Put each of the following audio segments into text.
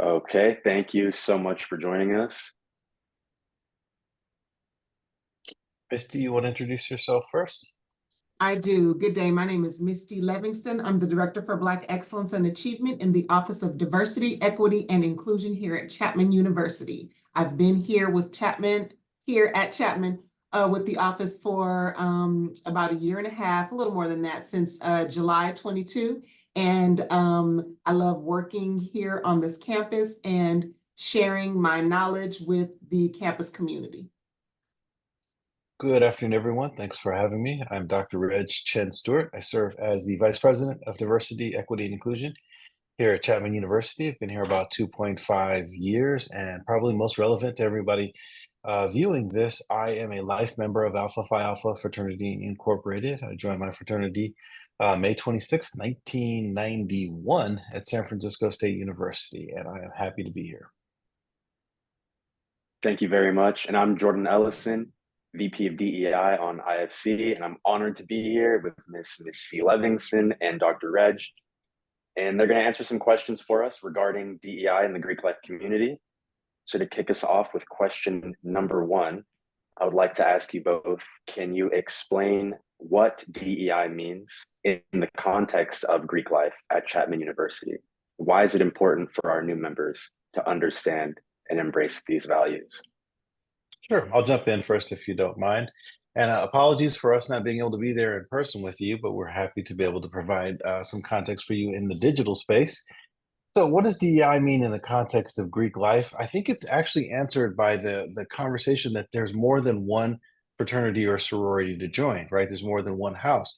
Okay, thank you so much for joining us. Misty, you want to introduce yourself first? I do. Good day. My name is Misty Livingston. I'm the Director for Black Excellence and Achievement in the Office of Diversity, Equity, and Inclusion here at Chapman University. I've been here at Chapman with the office for about a year and a half, a little more than that, since July 22. And I love working here on this campus and sharing my knowledge with the campus community. Good afternoon, everyone. Thanks for having me. I'm Dr. Reg Chen Stewart. I serve as the Vice President of Diversity, Equity, and Inclusion here at Chapman University. I've been here about 2.5 years, and probably most relevant to everybody viewing this, I am a life member of Alpha Phi Alpha Fraternity Incorporated. I joined my fraternity May 26, 1991 at San Francisco State University, and I am happy to be here. Thank you very much. And I'm Jordan Ellison, VP of DEI on IFC, and I'm honored to be here with Miss Misty Livingston and Dr. Reg. And they're going to answer some questions for us regarding DEI in the Greek life community. So to kick us off with question number one, I would like to ask you both, can you explain what DEI means in the context of Greek life at Chapman University? Why is it important for our new members to understand and embrace these values? Sure, I'll jump in first if you don't mind. And apologies for us not being able to be there in person with you, but we're happy to be able to provide some context for you in the digital space. So what does DEI mean in the context of Greek life? I think it's actually answered by the conversation that there's more than one fraternity or sorority to join, right? There's more than one house.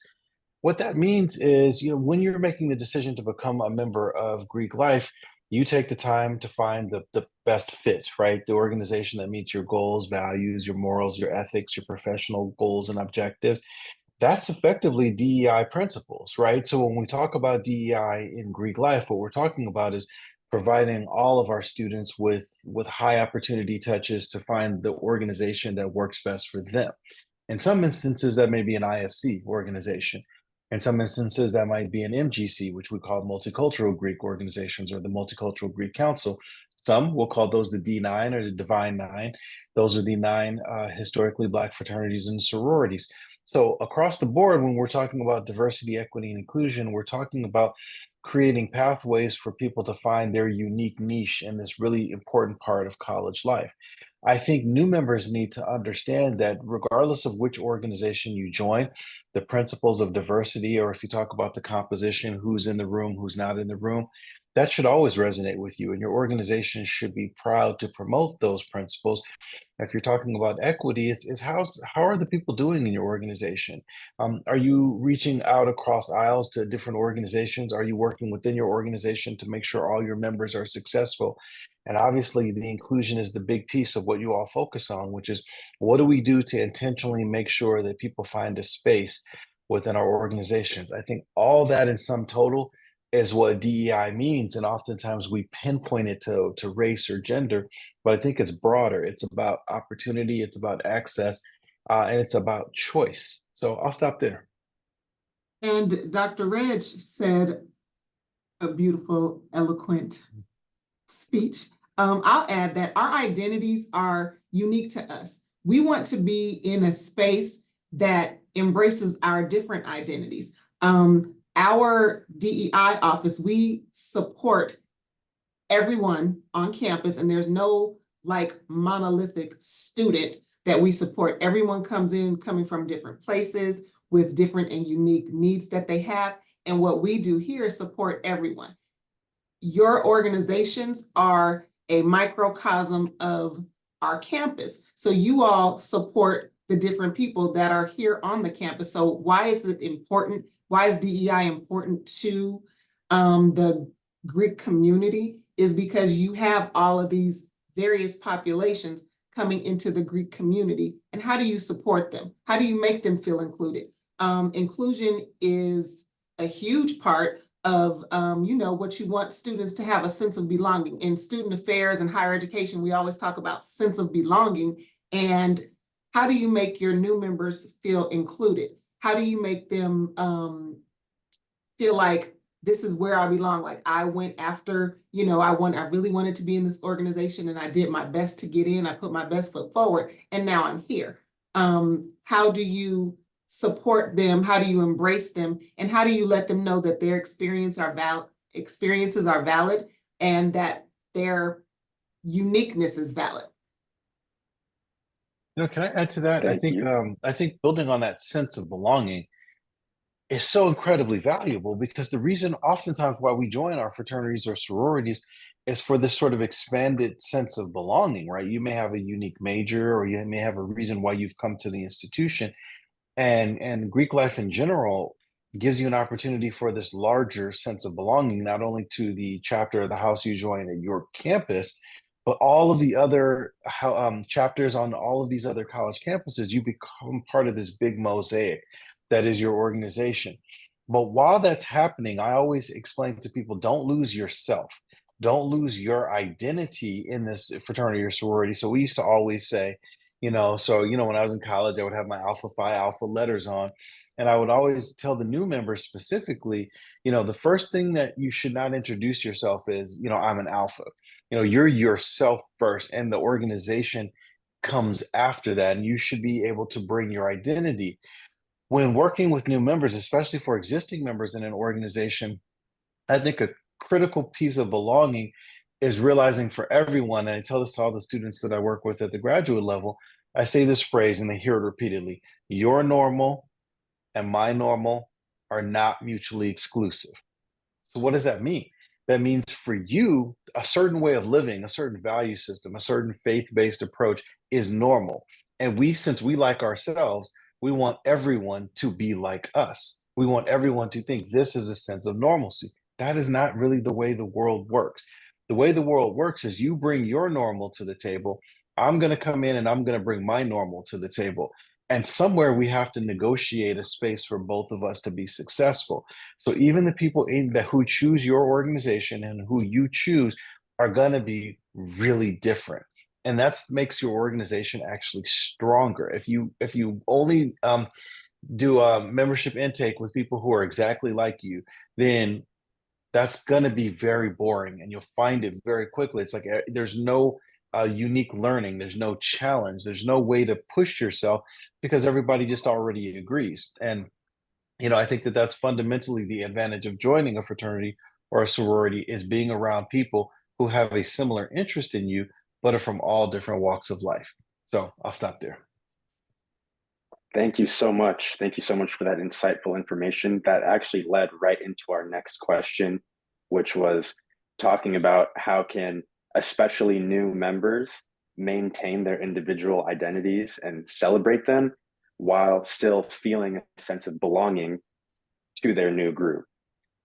What that means is, when you're making the decision to become a member of Greek life, you take the time to find the best fit, right? The organization that meets your goals, values, your morals, your ethics, your professional goals and objectives. That's effectively DEI principles, right? So when we talk about DEI in Greek life, what we're talking about is providing all of our students with high opportunity touches to find the organization that works best for them. In some instances, that may be an IFC organization. In some instances, that might be an MGC, which we call multicultural Greek organizations, or the Multicultural Greek Council. Some will call those the D9 or the Divine Nine. Those are the nine historically Black fraternities and sororities. So across the board, when we're talking about diversity, equity, and inclusion, we're talking about creating pathways for people to find their unique niche in this really important part of college life. I think new members need to understand that regardless of which organization you join, the principles of diversity, or if you talk about the composition, who's in the room, who's not in the room, that should always resonate with you. And your organization should be proud to promote those principles. If you're talking about equity, it's how are the people doing in your organization? Are you reaching out across aisles to different organizations? Are you working within your organization to make sure all your members are successful? And obviously, the inclusion is the big piece of what you all focus on, which is what do we do to intentionally make sure that people find a space within our organizations? I think all that in sum total is what DEI means. And oftentimes we pinpoint it to race or gender, but I think it's broader. It's about opportunity, it's about access, and it's about choice. So I'll stop there. And Dr. Reg said a beautiful, eloquent speech. I'll add that our identities are unique to us. We want to be in a space that embraces our different identities. Our DEI office, we support everyone on campus, and there's no monolithic student that we support. Everyone comes in coming from different places with different and unique needs that they have. And what we do here is support everyone. Your organizations are a microcosm of our campus. So you all support the different people that are here on the campus. So why is it important? Why is DEI important to the Greek community? Is because you have all of these various populations coming into the Greek community. And how do you support them? How do you make them feel included? Inclusion is a huge part of what you want students to have, a sense of belonging. In student affairs and higher education, we always talk about sense of belonging. And how do you make your new members feel included? How do you make them feel like this is where I belong. Like I went after, I really wanted to be in this organization and I did my best to get in. I put my best foot forward and now I'm here. How do you support them? How do you embrace them? And how do you let them know that their experiences are valid and that their uniqueness is valid? Can I add to that? Thank you. I think building on that sense of belonging is so incredibly valuable, because the reason oftentimes why we join our fraternities or sororities is for this sort of expanded sense of belonging, right? You may have a unique major, or you may have a reason why you've come to the institution, and Greek life in general gives you an opportunity for this larger sense of belonging, not only to the chapter of the house you join at your campus, but all of the other chapters on all of these other college campuses. You become part of this big mosaic that is your organization. But while that's happening, I always explain to people, don't lose yourself. Don't lose your identity in this fraternity or sorority. So we used to always say, when I was in college, I would have my Alpha Phi Alpha letters on. And I would always tell the new members specifically, the first thing that you should not introduce yourself is, I'm an Alpha. You're yourself first, and the organization comes after that. And you should be able to bring your identity. When working with new members, especially for existing members in an organization, I think a critical piece of belonging is realizing for everyone, and I tell this to all the students that I work with at the graduate level, I say this phrase and they hear it repeatedly: your normal and my normal are not mutually exclusive. So what does that mean? That means for you, a certain way of living, a certain value system, a certain faith-based approach is normal. And since we like ourselves, we want everyone to be like us. We want everyone to think this is a sense of normalcy. That is not really the way the world works. The way the world works is you bring your normal to the table. I'm going to come in and I'm going to bring my normal to the table. And somewhere we have to negotiate a space for both of us to be successful. So even the people who choose your organization and who you choose are going to be really different. And that makes your organization actually stronger. If you only do a membership intake with people who are exactly like you, then that's going to be very boring, and you'll find it very quickly. It's like there's no unique learning, there's no challenge, there's no way to push yourself, because everybody just already agrees. And I think that that's fundamentally the advantage of joining a fraternity or a sorority, is being around people who have a similar interest in you, but are from all different walks of life. So I'll stop there. Thank you so much. Thank you so much for that insightful information. That actually led right into our next question, which was talking about how can especially new members maintain their individual identities and celebrate them while still feeling a sense of belonging to their new group.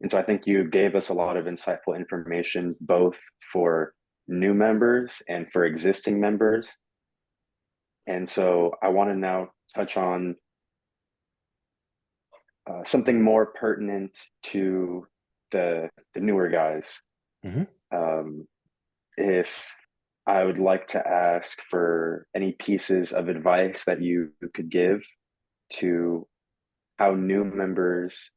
And so I think you gave us a lot of insightful information, both for new members and for existing members. And so I want to now touch on something more pertinent to the newer guys. Mm-hmm. If I would like to ask for any pieces of advice that you could give to how new members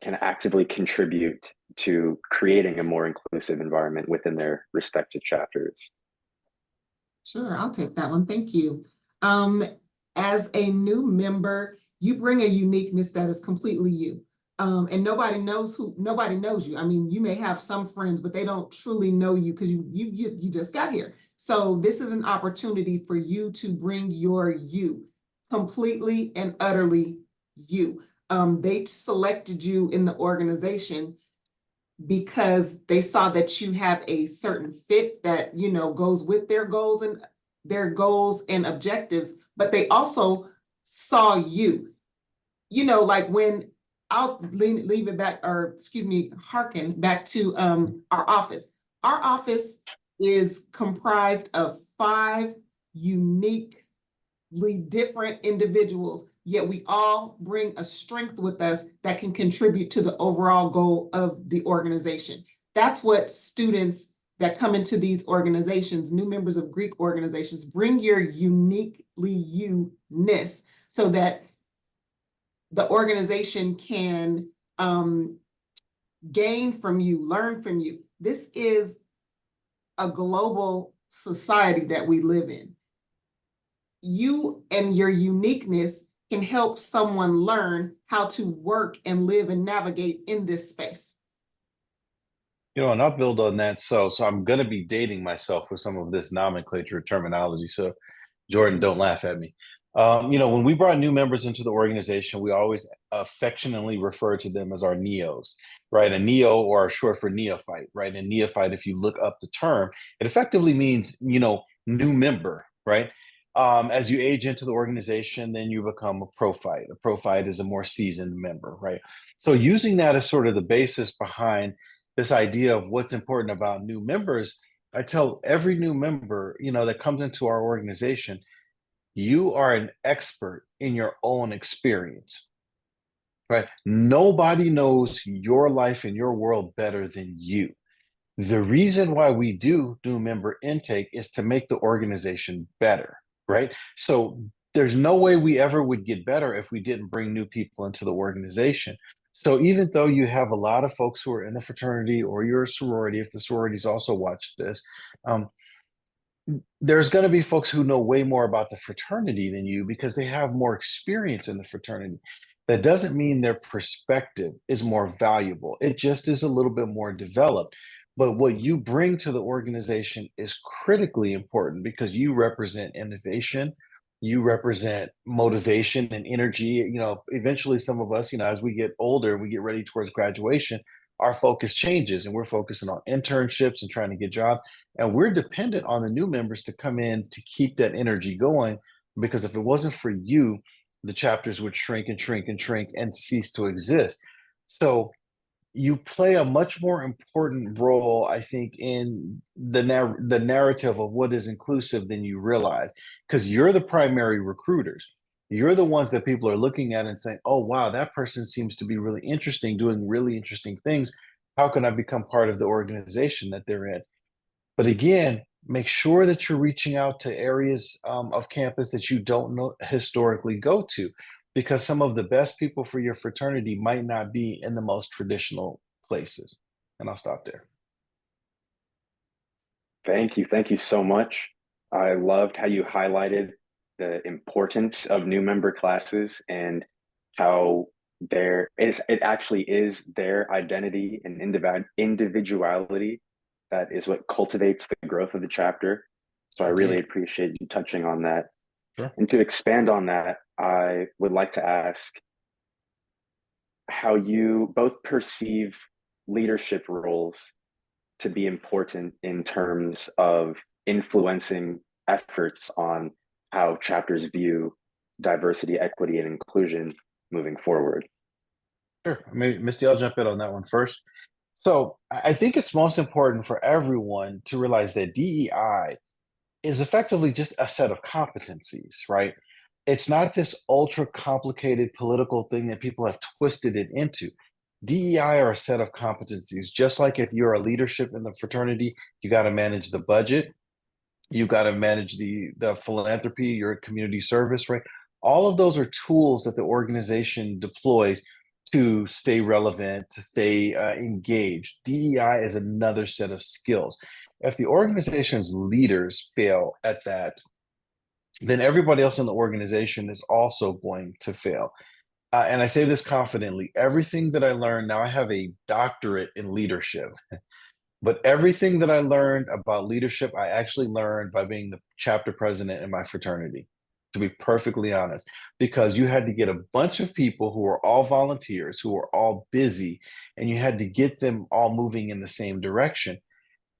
can actively contribute to creating a more inclusive environment within their respective chapters. Sure, I'll take that one. Thank you. As a new member, you bring a uniqueness that is completely you. And nobody knows you. I mean, you may have some friends, but they don't truly know you because you just got here. So this is an opportunity for you to bring your you, completely and utterly you. They selected you in the organization because they saw that you have a certain fit that, goes with their goals and objectives, but they also saw you, like when I'll leave it back, or excuse me, hearken back to our office. Our office is comprised of 5 uniquely different individuals, yet we all bring a strength with us that can contribute to the overall goal of the organization. That's what students that come into these organizations, new members of Greek organizations, bring your uniquely you-ness so that the organization can gain from you, learn from you. This is a global society that we live in. You and your uniqueness can help someone learn how to work and live and navigate in this space. You know, and I'll build on that. So I'm going to be dating myself with some of this nomenclature terminology. So, Jordan, don't laugh at me. You know, when we brought new members into the organization, we always affectionately refer to them as our neos, right? A neo, or short for neophyte, right? And neophyte, if you look up the term, it effectively means, you know, new member, right? As you age into the organization, then you become a prophyte. A prophyte is a more seasoned member, right? So using that as sort of the basis behind this idea of what's important about new members, I tell every new member, you know, that comes into our organization, you are an expert in your own experience, right? Nobody knows your life and your world better than you. The reason why we do new member intake is to make the organization better, right? So there's no way we ever would get better if we didn't bring new people into the organization. So even though you have a lot of folks who are in the fraternity or your sorority, if the sororities also watch this, um, there's going to be folks who know way more about the fraternity than you because they have more experience in the fraternity. That doesn't mean their perspective is more valuable. It just is a little bit more developed. But what you bring to the organization is critically important because you represent innovation, you represent motivation and energy. You know, eventually some of us, you know, as we get older, we get ready towards graduation, our focus changes and we're focusing on internships and trying to get jobs. And we're dependent on the new members to come in to keep that energy going. Because if it wasn't for you, the chapters would shrink and shrink and shrink and cease to exist. So you play a much more important role, I think, in the narrative of what is inclusive than you realize, because you're the primary recruiters. You're the ones that people are looking at and saying, "Oh, wow, that person seems to be really interesting, doing really interesting things. How can I become part of the organization that they're in?" But again, make sure that you're reaching out to areas of campus that you don't know historically go to, because some of the best people for your fraternity might not be in the most traditional places. And I'll stop there. Thank you. Thank you so much. I loved how you highlighted the importance of new member classes and how it actually is their identity and individuality that is what cultivates the growth of the chapter. So I really Indeed. appreciate you touching on that. Sure. And to expand on that, I would like to ask how you both perceive leadership roles to be important in terms of influencing efforts on how chapters view diversity, equity, and inclusion moving forward. Sure. Maybe Misty, I'll jump in on that one first. So I think it's most important for everyone to realize that DEI is effectively just a set of competencies, right? It's not this ultra complicated political thing that people have twisted it into. DEI are a set of competencies. Just like if you're a leadership in the fraternity, you got to manage the budget, you got to manage the philanthropy, your community service, right? All of those are tools that the organization deploys to stay relevant, to stay engaged. DEI is another set of skills. If the organization's leaders fail at that, then everybody else in the organization is also going to fail. And I say this confidently, everything that I learned, now I have a doctorate in leadership, but everything that I learned about leadership, I actually learned by being the chapter president in my fraternity, to be perfectly honest, because you had to get a bunch of people who were all volunteers, who were all busy, and you had to get them all moving in the same direction.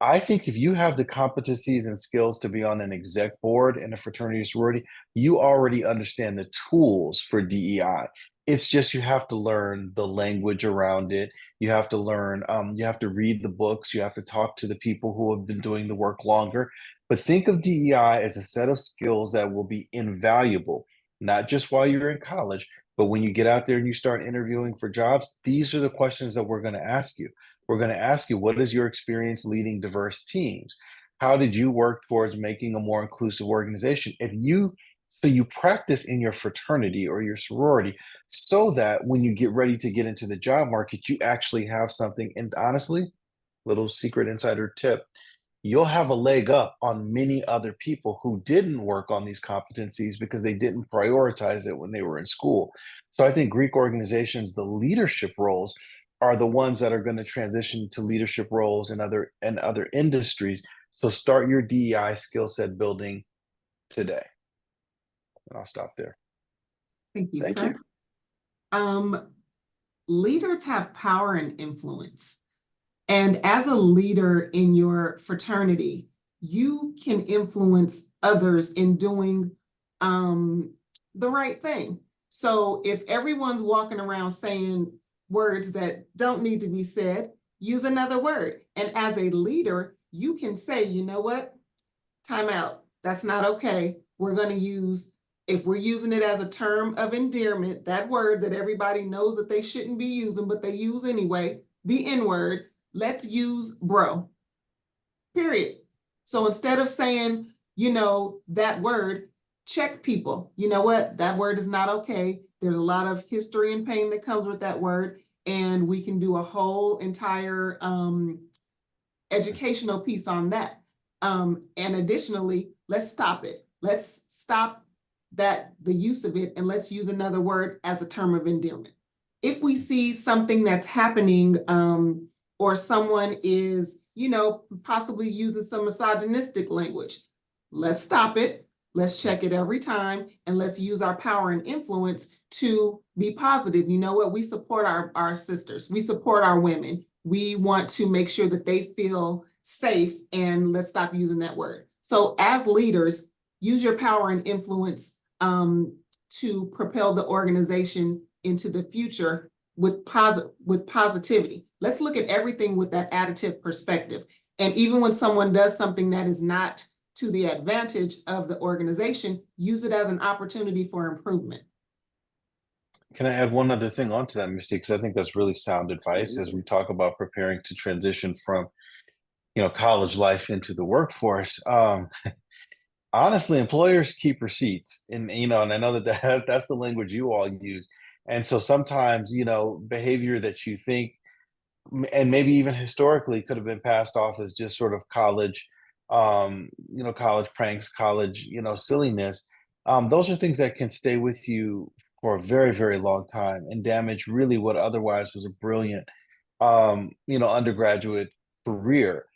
I think if you have the competencies and skills to be on an exec board in a fraternity or sorority, you already understand the tools for DEI. It's just you have to learn the language around it. You have to learn, you have to read the books, you have to talk to the people who have been doing the work longer. But think of DEI as a set of skills that will be invaluable, not just while you're in college, but when you get out there and you start interviewing for jobs. These are the questions that we're going to ask you. We're going to ask you, what is your experience leading diverse teams? How did you work towards making a more inclusive organization? If you So you practice in your fraternity or your sorority so that when you get ready to get into the job market, you actually have something. And honestly, little secret insider tip, you'll have a leg up on many other people who didn't work on these competencies because they didn't prioritize it when they were in school. So I think Greek organizations, the leadership roles are the ones that are going to transition to leadership roles in other industries. So start your DEI skill set building today. And I'll stop there. Thank you, Thank sir. you. Leaders have power and influence. And as a leader in your fraternity, you can influence others in doing the right thing. So if everyone's walking around saying words that don't need to be said, use another word. And as a leader, you can say, you know what? Time out. That's not okay. We're going to use, if we're using it as a term of endearment, that word that everybody knows that they shouldn't be using, but they use anyway, the N word, let's use bro, period. So instead of saying, you know, that word, check people. You know what? That word is not okay. There's a lot of history and pain that comes with that word. And we can do a whole entire educational piece on that. And additionally, let's stop it. Let's stop the use of it, and let's use another word as a term of endearment. If we see something that's happening, or someone is, you know, possibly using some misogynistic language, let's stop it. Let's check it every time, and let's use our power and influence to be positive. You know what? We support our sisters. We support our women. We want to make sure that they feel safe, and let's stop using that word. So as leaders, use your power and influence to propel the organization into the future with positivity. Let's look at everything with that additive perspective. And even when someone does something that is not to the advantage of the organization, use it as an opportunity for improvement. Can I add one other thing onto that, Misty? Because I think that's really sound advice as we talk about preparing to transition from, college life into the workforce. Honestly, employers keep receipts, and I know that's the language you all use. And so sometimes, behavior that you think, and maybe even historically, could have been passed off as just sort of college, college pranks, college, silliness. Those are things that can stay with you for a very, very long time and damage really what otherwise was a brilliant, undergraduate career.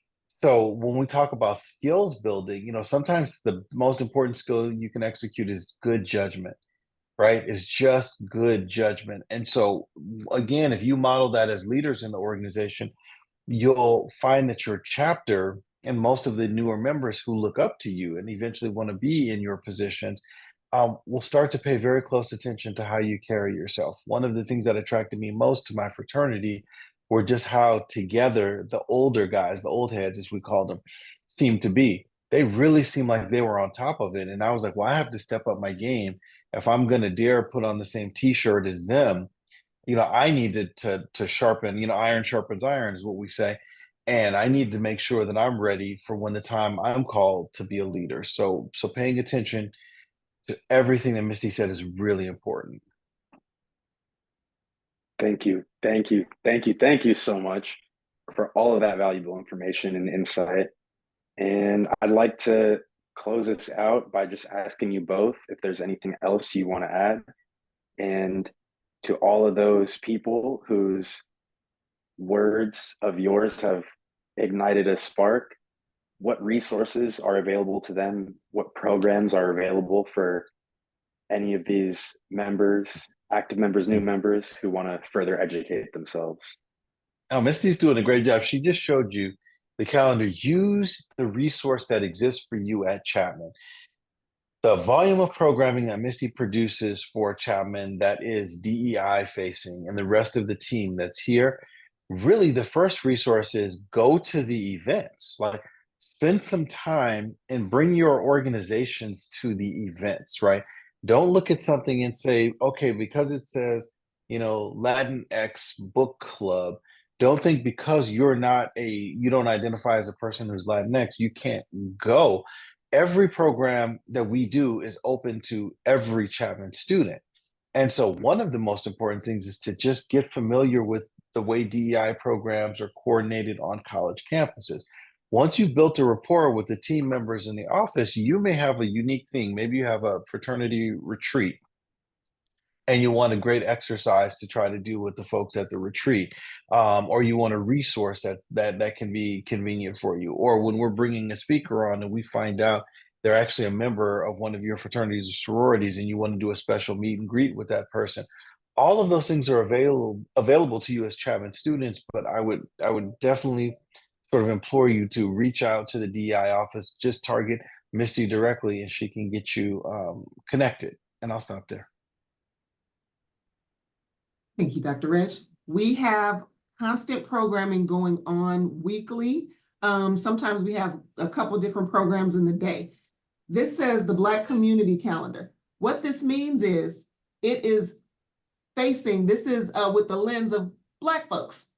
So when we talk about skills building, sometimes the most important skill you can execute is good judgment, right? It's just good judgment. And so again, if you model that as leaders in the organization, you'll find that your chapter and most of the newer members who look up to you and eventually want to be in your positions will start to pay very close attention to how you carry yourself. One of the things that attracted me most to my fraternity were just how together the older guys, the old heads as we called them, seemed to be. They really seemed like they were on top of it. And I was like, well, I have to step up my game if I'm going to dare put on the same t-shirt as them. I needed to sharpen, iron sharpens iron is what we say. And I need to make sure that I'm ready for when the time I'm called to be a leader. So paying attention to everything that Misty said is really important. Thank you. Thank you. Thank you. Thank you so much for all of that valuable information and insight. And I'd like to close this out by just asking you both if there's anything else you want to add. And to all of those people whose words of yours have ignited a spark, what resources are available to them? What programs are available for any of these members, active members, new members who want to further educate themselves? Oh, Misty's doing a great job. She just showed you the calendar. Use the resource that exists for you at Chapman. The volume of programming that Misty produces for Chapman that is DEI facing and the rest of the team that's here, really the first resource is go to the events. Like spend some time and bring your organizations to the events, right? Don't look at something and say, okay, because it says, Latinx book club, don't think because you don't identify as a person who's Latinx, you can't go. every program that we do is open to every Chapman student. And so one of the most important things is to just get familiar with the way DEI programs are coordinated on college campuses. Once you've built a rapport with the team members in the office, you may have a unique thing. Maybe you have a fraternity retreat and you want a great exercise to try to do with the folks at the retreat, or you want a resource that can be convenient for you, or when we're bringing a speaker on and we find out they're actually a member of one of your fraternities or sororities and you want to do a special meet and greet with that person. All of those things are available to you as Chapman students, but I would definitely sort of implore you to reach out to the DEI office. Just target Misty directly and she can get you connected. And I'll stop there. Thank you, Dr. Reg. We have constant programming going on weekly. Sometimes we have a couple different programs in the day. This says the Black Community Calendar. What this means is it is this is with the lens of Black folks,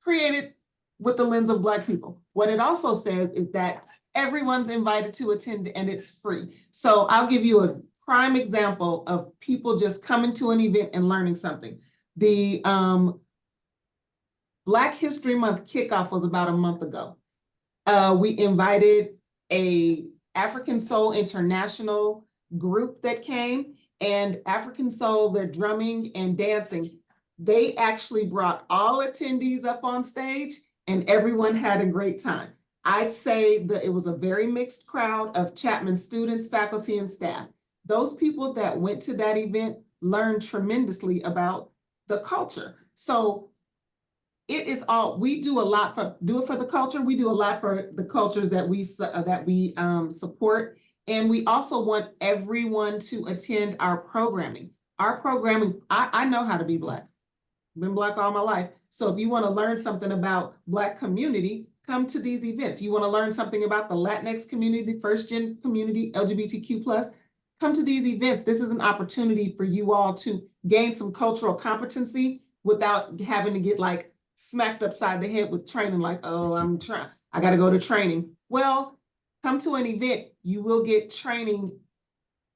created with the lens of Black people. What it also says is that everyone's invited to attend and it's free. So I'll give you a prime example of people just coming to an event and learning something. The Black History Month kickoff was about a month ago. We invited a African Soul International group that came, and African Soul, they're drumming and dancing. They actually brought all attendees up on stage and everyone had a great time. I'd say that it was a very mixed crowd of Chapman students, faculty, and staff. Those people that went to that event learned tremendously about the culture. So it is all, we do a lot for the culture. We do a lot for the cultures that we support. And we also want everyone to attend our programming. Our programming, I know how to be Black. Been Black all my life. So if you want to learn something about Black community, come to these events. You want to learn something about the Latinx community, the first gen community, LGBTQ+, come to these events. This is an opportunity for you all to gain some cultural competency without having to get like smacked upside the head with training, like, oh, I got to go to training. Well, come to an event, you will get training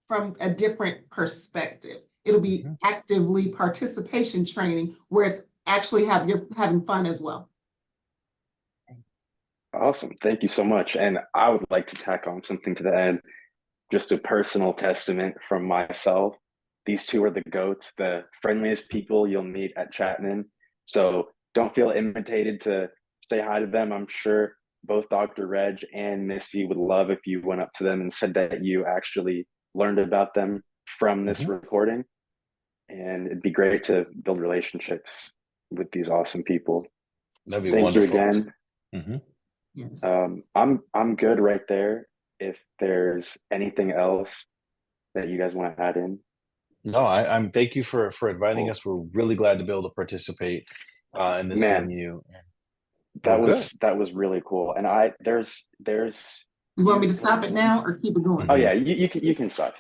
from a different perspective. It'll be actively participation training where it's actually you're having fun as well. Awesome. Thank you so much. And I would like to tack on something to the end, just a personal testament from myself. These two are the GOATs, the friendliest people you'll meet at Chapman. So don't feel intimidated to say hi to them. I'm sure both Dr. Reg and Misty would love if you went up to them and said that you actually learned about them from this recording. And it'd be great to build relationships with these awesome people. That'd be Thank wonderful. you again. Yes. I'm good right there. If there's anything else that you guys want to add in. No, I'm thank you for inviting us. We're really glad to be able to participate in this venue. That was really cool. And there's you want me to stop it now or keep it going? Oh yeah, you can stop.